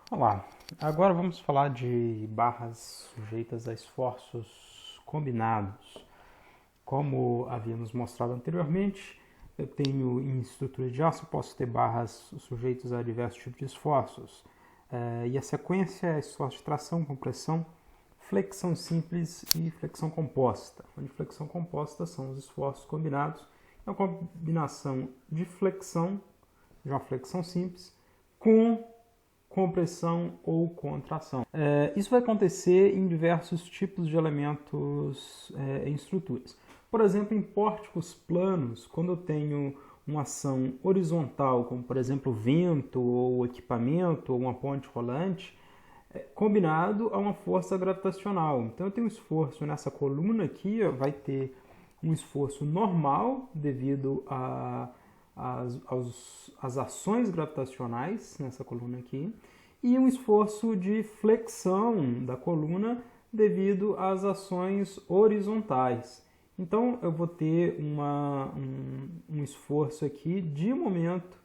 Olá, agora vamos falar de barras sujeitas a esforços combinados. Como havíamos mostrado anteriormente, eu tenho em estrutura de aço, posso ter barras sujeitas a diversos tipos de esforços. E a sequência é esforço de tração, compressão, flexão simples e flexão composta. Onde flexão composta são os esforços combinados, é uma combinação de flexão, de uma flexão simples, com compressão ou contração. Isso vai acontecer em diversos tipos de elementos em estruturas. Por exemplo, em pórticos planos, quando eu tenho uma ação horizontal, como por exemplo vento ou equipamento ou uma ponte rolante, combinado a uma força gravitacional. Então eu tenho um esforço nessa coluna aqui, ó, vai ter um esforço normal devido às ações gravitacionais nessa coluna aqui, e um esforço de flexão da coluna devido às ações horizontais. Então eu vou ter um esforço aqui de momento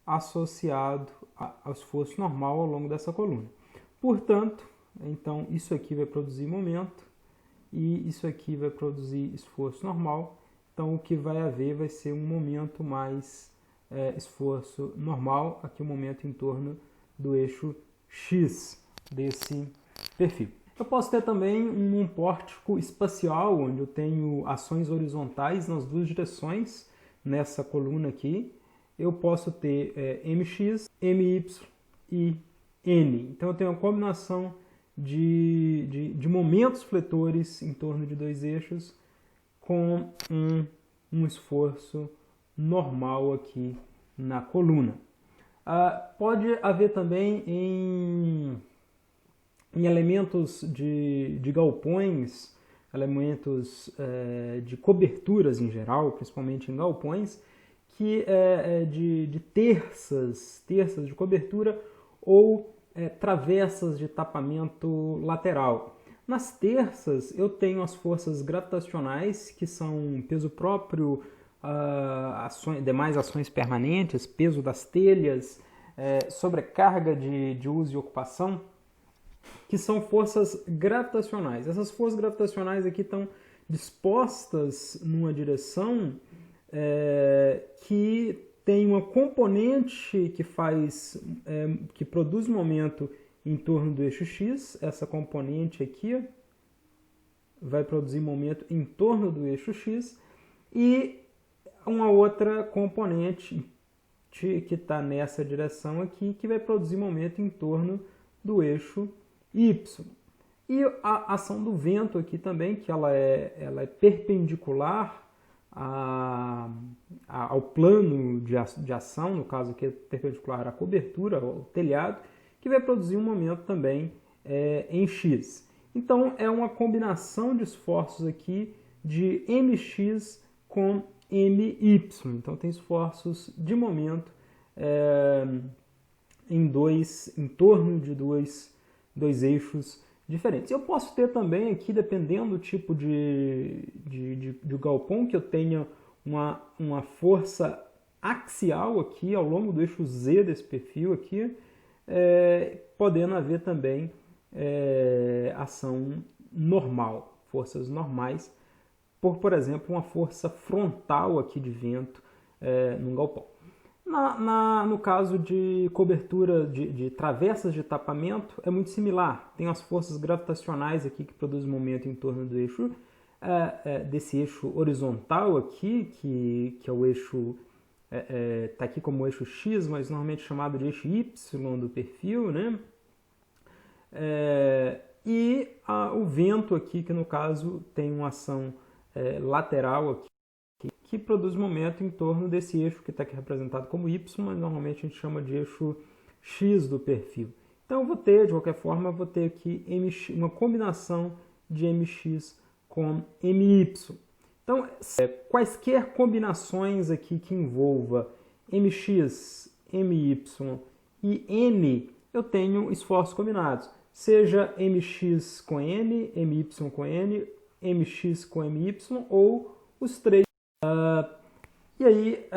associado ao esforço normal ao longo dessa coluna. Portanto, então isso aqui vai produzir momento e isso aqui vai produzir esforço normal. Então o que vai haver vai ser um momento mais esforço normal, aqui um momento em torno do eixo X desse perfil. Eu posso ter também um pórtico espacial, onde eu tenho ações horizontais nas duas direções, nessa coluna aqui. Eu posso ter MX, MY e N. Então eu tenho uma combinação de momentos fletores em torno de dois eixos com um esforço normal aqui na coluna. Pode haver também em elementos de galpões, elementos de coberturas em geral, principalmente em galpões, que de terças de cobertura ou travessas de tapamento lateral. Nas terças eu tenho as forças gravitacionais, que são peso próprio, demais ações permanentes, peso das telhas, sobrecarga de uso e ocupação, que são forças gravitacionais. Essas forças gravitacionais aqui estão dispostas numa direção que tem uma componente que produz momento em torno do eixo X. Essa componente aqui vai produzir momento em torno do eixo X, e uma outra componente que está nessa direção aqui, que vai produzir momento em torno do eixo Y. E a ação do vento aqui também, que ela é perpendicular ao plano de ação, no caso aqui é perpendicular à cobertura, ao telhado, que vai produzir um momento também em X. Então é uma combinação de esforços aqui de MX com MY. Então tem esforços de momento em torno de dois eixos diferentes. Eu posso ter também aqui, dependendo do tipo de galpão, que eu tenha uma força axial aqui ao longo do eixo Z desse perfil aqui, podendo haver também ação normal, forças normais, por exemplo, uma força frontal aqui de vento num galpão. No caso de cobertura de travessas de tapamento, é muito similar. Tem as forças gravitacionais aqui que produzem momento em torno do eixo, desse eixo horizontal aqui, que é o eixo, está aqui como eixo X, mas normalmente chamado de eixo Y do perfil, né? E o vento aqui, que no caso tem uma ação lateral aqui, que produz momento em torno desse eixo que está aqui representado como Y, mas normalmente a gente chama de eixo X do perfil. Então eu vou ter, de qualquer forma, vou ter aqui uma combinação de MX com MY. Então, quaisquer combinações aqui que envolva MX, MY e N, eu tenho esforços combinados. Seja MX com N, MY com N, MX com MY ou os três. E aí,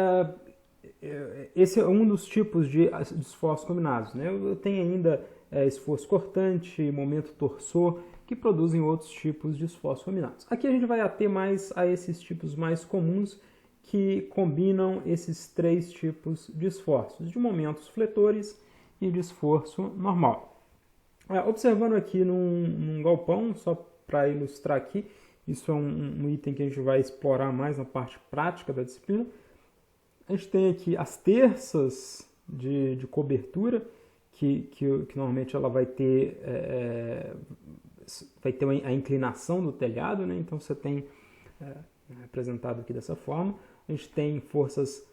esse é um dos tipos de esforços combinados, né? Eu tenho ainda esforço cortante, momento torsor, que produzem outros tipos de esforços combinados. Aqui a gente vai ater mais a esses tipos mais comuns que combinam esses 3 tipos de esforços, de momentos fletores e de esforço normal. Observando aqui num galpão, só para ilustrar aqui, isso é um item que a gente vai explorar mais na parte prática da disciplina. A gente tem aqui as terças de cobertura, que normalmente ela vai ter a inclinação do telhado, né? Então você tem representado aqui dessa forma. A gente tem forças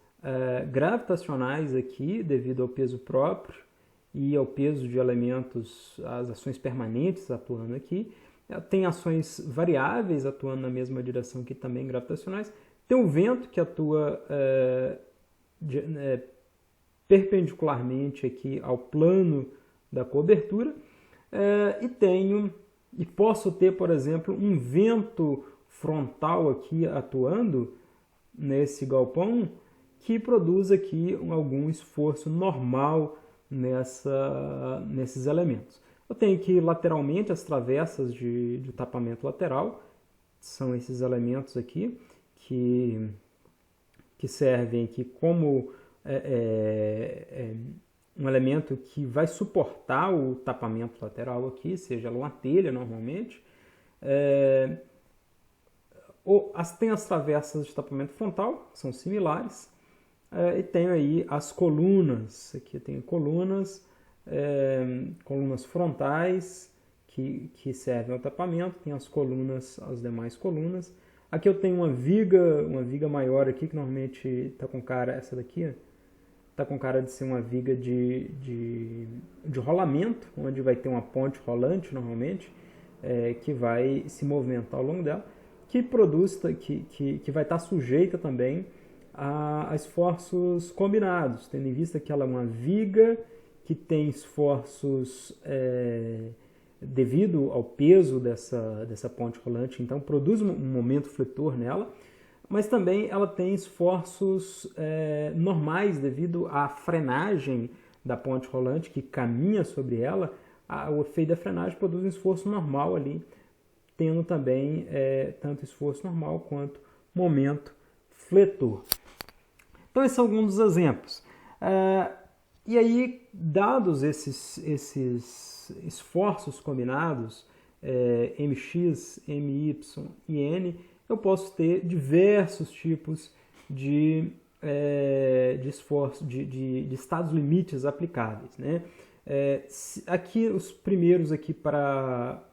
gravitacionais aqui, devido ao peso próprio e ao peso de elementos, as ações permanentes atuando aqui. Tem ações variáveis atuando na mesma direção aqui também, gravitacionais. Tem o vento que atua perpendicularmente aqui ao plano da cobertura. E posso ter, por exemplo, um vento frontal aqui atuando nesse galpão que produz aqui algum esforço normal nesses elementos. Eu tenho aqui lateralmente as travessas de tapamento lateral, são esses elementos aqui que servem aqui como um elemento que vai suportar o tapamento lateral aqui, seja uma telha normalmente. Tem as travessas de tapamento frontal, que são similares, e tenho aí as colunas. Aqui eu tenho colunas frontais que servem ao tapamento, tem as demais colunas. Aqui eu tenho uma viga maior aqui, que normalmente está com cara, essa daqui, está com cara de ser uma viga de rolamento, onde vai ter uma ponte rolante normalmente, que vai se movimentar ao longo dela, que vai estar sujeita também a esforços combinados, tendo em vista que ela é uma viga que tem esforços devido ao peso dessa ponte rolante, então produz um momento fletor nela, mas também ela tem esforços normais devido à frenagem da ponte rolante que caminha sobre ela. O efeito da frenagem produz um esforço normal ali, tendo também tanto esforço normal quanto momento fletor. Então esses são alguns dos exemplos. E aí, dados esses esforços combinados, mx, my e n, eu posso ter diversos tipos de esforço, de estados limites aplicáveis, né? Aqui os primeiros aqui para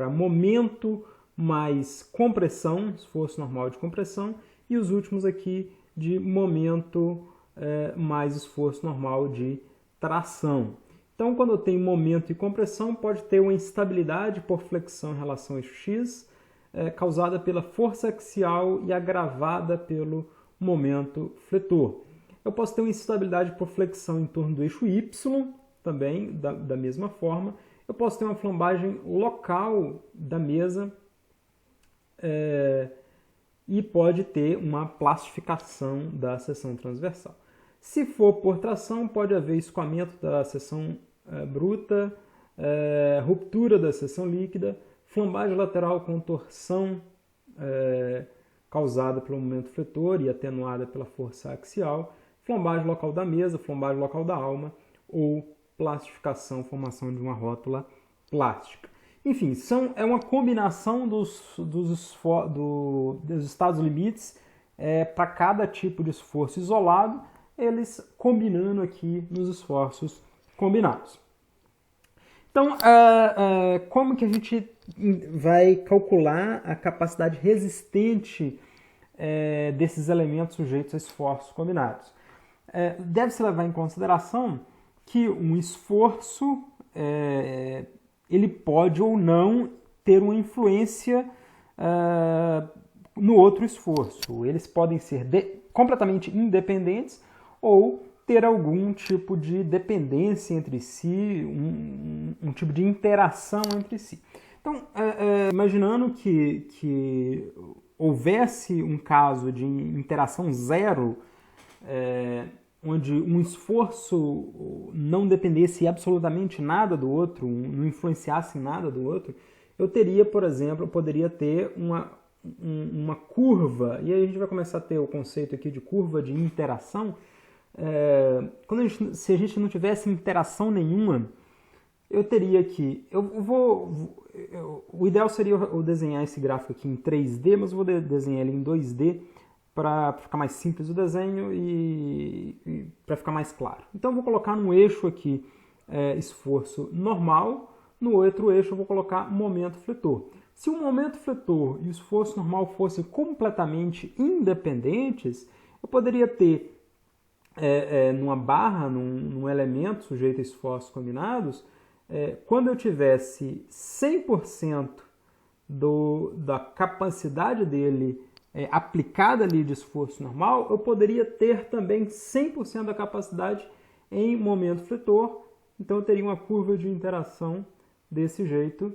momento mais compressão, esforço normal de compressão, e os últimos aqui de momento mais esforço normal de tração. Então, quando eu tenho momento e compressão, pode ter uma instabilidade por flexão em relação ao eixo x, causada pela força axial e agravada pelo momento fletor. Eu posso ter uma instabilidade por flexão em torno do eixo y, também, da mesma forma. Eu posso ter uma flambagem local da mesa e pode ter uma plastificação da seção transversal. Se for por tração, pode haver escoamento da seção bruta, ruptura da seção líquida, flambagem lateral com torção causada pelo momento fletor e atenuada pela força axial, flambagem local da mesa, flambagem local da alma ou plastificação, formação de uma rótula plástica. Enfim, é uma combinação dos estados limites para cada tipo de esforço isolado, eles combinando aqui nos esforços combinados. Então, como que a gente vai calcular a capacidade resistente desses elementos sujeitos a esforços combinados? Deve-se levar em consideração que um esforço ele pode ou não ter uma influência no outro esforço. Eles podem ser completamente independentes ou ter algum tipo de dependência entre si, um tipo de interação entre si. Então, imaginando que houvesse um caso de interação zero onde um esforço não dependesse absolutamente nada do outro, não influenciasse em nada do outro, eu teria, por exemplo, eu poderia ter uma curva, e aí a gente vai começar a ter o conceito aqui de curva de interação. Se a gente não tivesse interação nenhuma, eu teria que... o ideal seria eu desenhar esse gráfico aqui em 3D, mas eu vou desenhar ele em 2D para ficar mais simples o desenho e para ficar mais claro. Então eu vou colocar num eixo aqui esforço normal, no outro eixo eu vou colocar momento fletor. Se o momento fletor e o esforço normal fossem completamente independentes, eu poderia ter numa barra, num elemento sujeito a esforços combinados, quando eu tivesse 100% da capacidade dele aplicada ali de esforço normal, eu poderia ter também 100% da capacidade em momento fletor. Então eu teria uma curva de interação desse jeito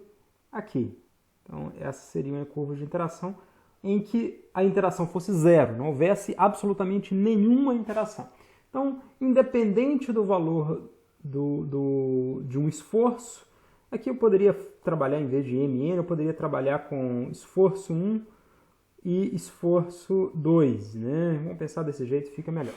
aqui. Então essa seria uma curva de interação em que a interação fosse zero, não houvesse absolutamente nenhuma interação. Então, independente do valor de um esforço, aqui eu poderia trabalhar, em vez de MN, eu poderia trabalhar com esforço 1 e esforço 2, né? Vamos pensar desse jeito, fica melhor.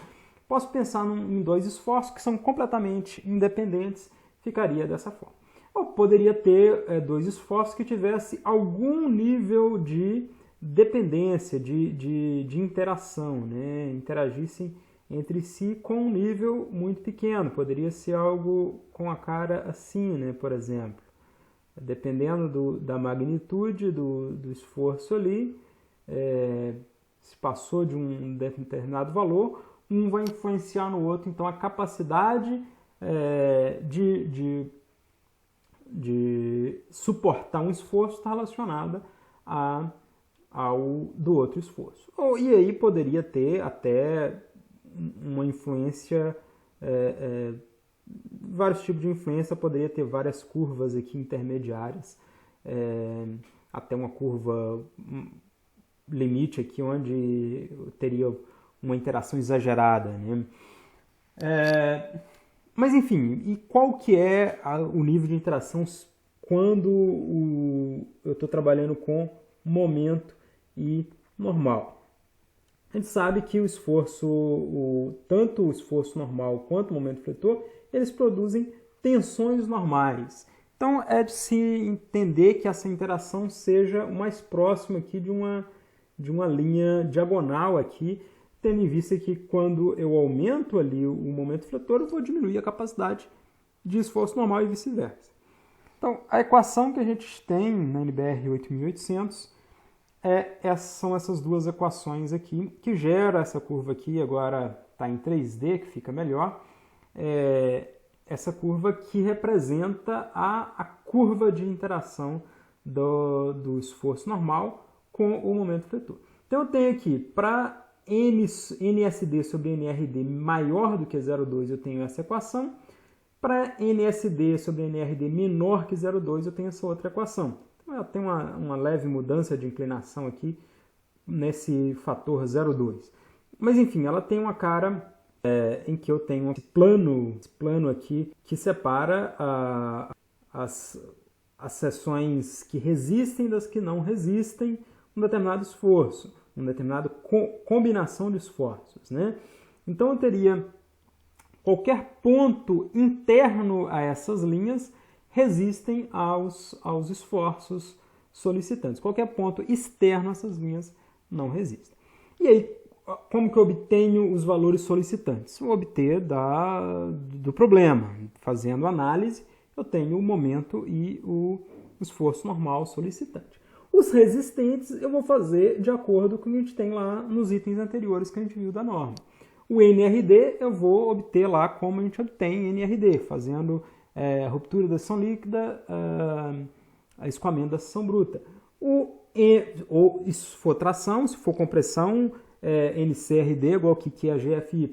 Posso pensar em dois esforços que são completamente independentes, ficaria dessa forma. Ou poderia ter dois esforços que tivessem algum nível de dependência, de interação, né? Interagissem entre si com um nível muito pequeno. Poderia ser algo com a cara assim, né? Por exemplo. Dependendo da magnitude do esforço ali, se passou de um determinado valor, um vai influenciar no outro. Então a capacidade de suportar um esforço está relacionada ao do outro esforço. E aí poderia ter até uma influência, vários tipos de influência, poderia ter várias curvas aqui intermediárias, até uma curva limite aqui onde teria uma interação exagerada, né? Mas enfim, e qual que é o nível de interação quando eu estou trabalhando com momento e normal? A gente sabe que o esforço, tanto o esforço normal quanto o momento fletor, eles produzem tensões normais. Então é de se entender que essa interação seja o mais próximo aqui de uma linha diagonal aqui, tendo em vista que quando eu aumento ali o momento fletor, eu vou diminuir a capacidade de esforço normal e vice-versa. Então, a equação que a gente tem na NBR 8800 são essas duas equações aqui, que geram essa curva aqui, agora está em 3D, que fica melhor, essa curva que representa a curva de interação do esforço normal com o momento fletor. Então eu tenho aqui, para NSD sobre NRD maior do que 0,2 eu tenho essa equação, para NSD sobre NRD menor que 0,2 eu tenho essa outra equação. Então ela tem uma leve mudança de inclinação aqui nesse fator 0,2. Mas enfim, ela tem uma cara em que eu tenho esse plano aqui que separa as seções que resistem das que não resistem um determinado esforço, uma determinada combinação de esforços, né? Então eu teria qualquer ponto interno a essas linhas resistem aos esforços solicitantes. Qualquer ponto externo a essas linhas não resiste. E aí, como que eu obtenho os valores solicitantes? Eu obter do problema. Fazendo análise, eu tenho o momento e o esforço normal solicitante. Os resistentes eu vou fazer de acordo com o que a gente tem lá nos itens anteriores que a gente viu da norma. O NRD eu vou obter lá como a gente obtém NRD, fazendo ruptura da seção líquida, escoamento da seção bruta. Ou se for tração, se for compressão, NCRD igual ao que é a GFY.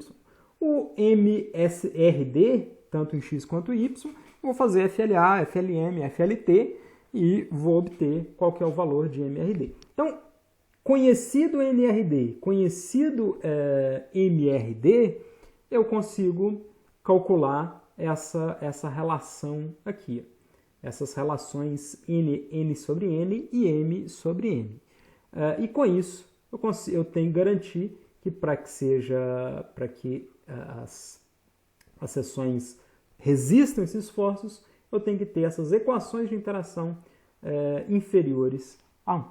O MSRD, tanto em X quanto em Y, eu vou fazer FLA, FLM, FLT e vou obter qual que é o valor de MRD. Então, conhecido NRD, conhecido MRD, eu consigo calcular essa relação aqui. Essas relações n sobre n e m sobre n. E com isso, eu tenho que garantir que para que as seções resistam a esses esforços, eu tenho que ter essas equações de interação inferiores a 1.